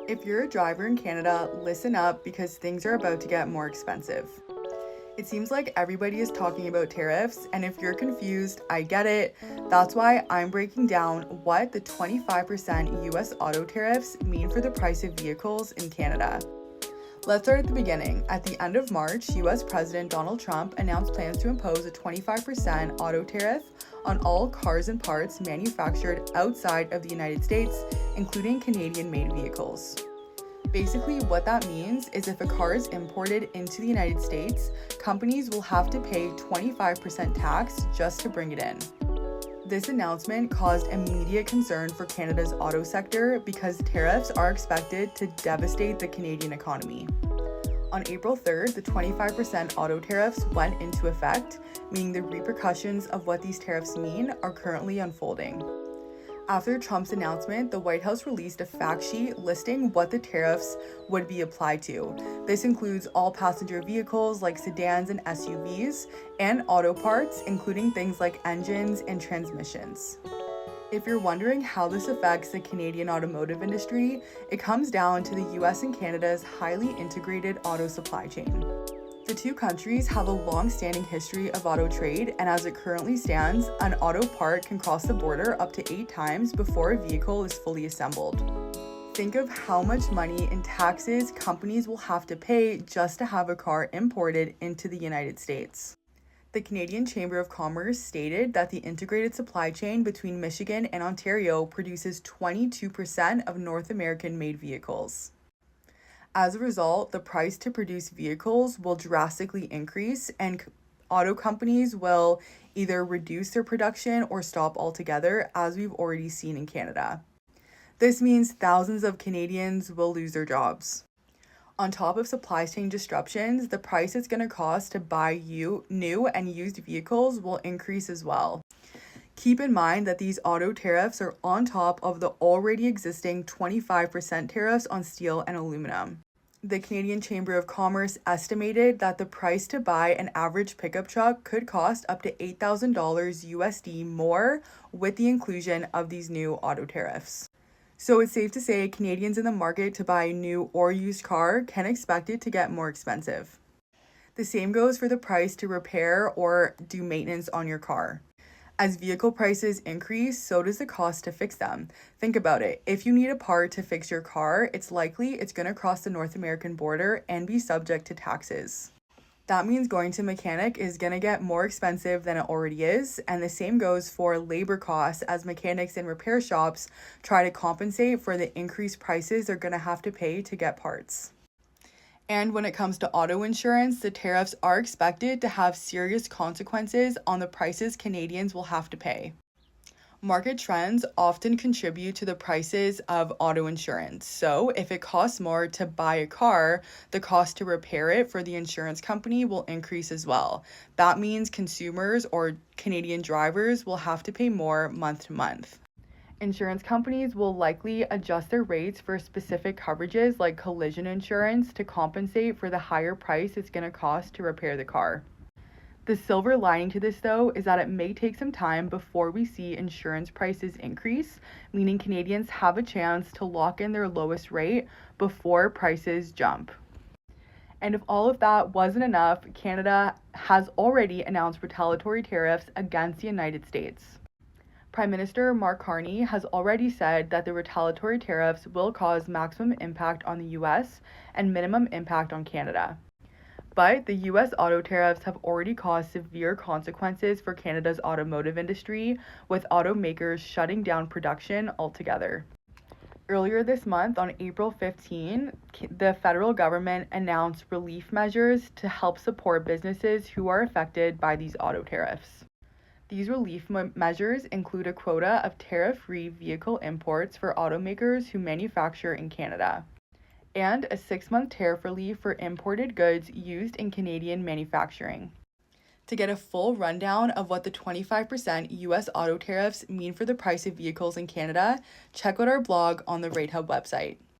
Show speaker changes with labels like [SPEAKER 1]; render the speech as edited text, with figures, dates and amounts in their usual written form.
[SPEAKER 1] If you're a driver in Canada, listen up because things are about to get more expensive. It seems like everybody is talking about tariffs, and if you're confused, I get it. That's why I'm breaking down what the 25% US auto tariffs mean for the price of vehicles in Canada. Let's start at the beginning. At the end of March, US President Donald Trump announced plans to impose a 25% auto tariff on all cars and parts manufactured outside of the United States, including Canadian-made vehicles. Basically, what that means is if a car is imported into the United States, companies will have to pay 25% tax just to bring it in. This announcement caused immediate concern for Canada's auto sector because tariffs are expected to devastate the Canadian economy. On April 3rd, the 25% auto tariffs went into effect, meaning the repercussions of what these tariffs mean are currently unfolding. After Trump's announcement, the White House released a fact sheet listing what the tariffs would be applied to. This includes all passenger vehicles like sedans and SUVs, and auto parts, including things like engines and transmissions. If you're wondering how this affects the Canadian automotive industry, it comes down to the US and Canada's highly integrated auto supply chain. The two countries have a long-standing history of auto trade, and as it currently stands, an auto part can cross the border up to 8 times before a vehicle is fully assembled. Think of how much money in taxes companies will have to pay just to have a car imported into the United States. The Canadian Chamber of Commerce stated that the integrated supply chain between Michigan and Ontario produces 22% of North American-made vehicles. As a result, the price to produce vehicles will drastically increase, and auto companies will either reduce their production or stop altogether, as we've already seen in Canada. This means thousands of Canadians will lose their jobs. On top of supply chain disruptions, the price it's going to cost to buy new and used vehicles will increase as well. Keep in mind that these auto tariffs are on top of the already existing 25% tariffs on steel and aluminum. The Canadian Chamber of Commerce estimated that the price to buy an average pickup truck could cost up to $8,000 USD more with the inclusion of these new auto tariffs. So it's safe to say Canadians in the market to buy a new or used car can expect it to get more expensive. The same goes for the price to repair or do maintenance on your car. As vehicle prices increase, so does the cost to fix them. Think about it. If you need a part to fix your car, it's likely it's going to cross the North American border and be subject to taxes. That means going to a mechanic is going to get more expensive than it already is, and the same goes for labor costs as mechanics and repair shops try to compensate for the increased prices they're going to have to pay to get parts. And when it comes to auto insurance, the tariffs are expected to have serious consequences on the prices Canadians will have to pay. Market trends often contribute to the prices of auto insurance. So if it costs more to buy a car, the cost to repair it for the insurance company will increase as well. That means consumers or Canadian drivers will have to pay more month to month. Insurance companies will likely adjust their rates for specific coverages like collision insurance to compensate for the higher price it's going to cost to repair the car. The silver lining to this, though, is that it may take some time before we see insurance prices increase, meaning Canadians have a chance to lock in their lowest rate before prices jump. And if all of that wasn't enough, Canada has already announced retaliatory tariffs against the United States. Prime Minister Mark Carney has already said that the retaliatory tariffs will cause maximum impact on the US and minimum impact on Canada. But the US auto tariffs have already caused severe consequences for Canada's automotive industry, with automakers shutting down production altogether. Earlier this month, on April 15, the federal government announced relief measures to help support businesses who are affected by these auto tariffs. These relief measures include a quota of tariff-free vehicle imports for automakers who manufacture in Canada, and a 6-month tariff relief for imported goods used in Canadian manufacturing. To get a full rundown of what the 25% US auto tariffs mean for the price of vehicles in Canada, check out our blog on the Ratehub website.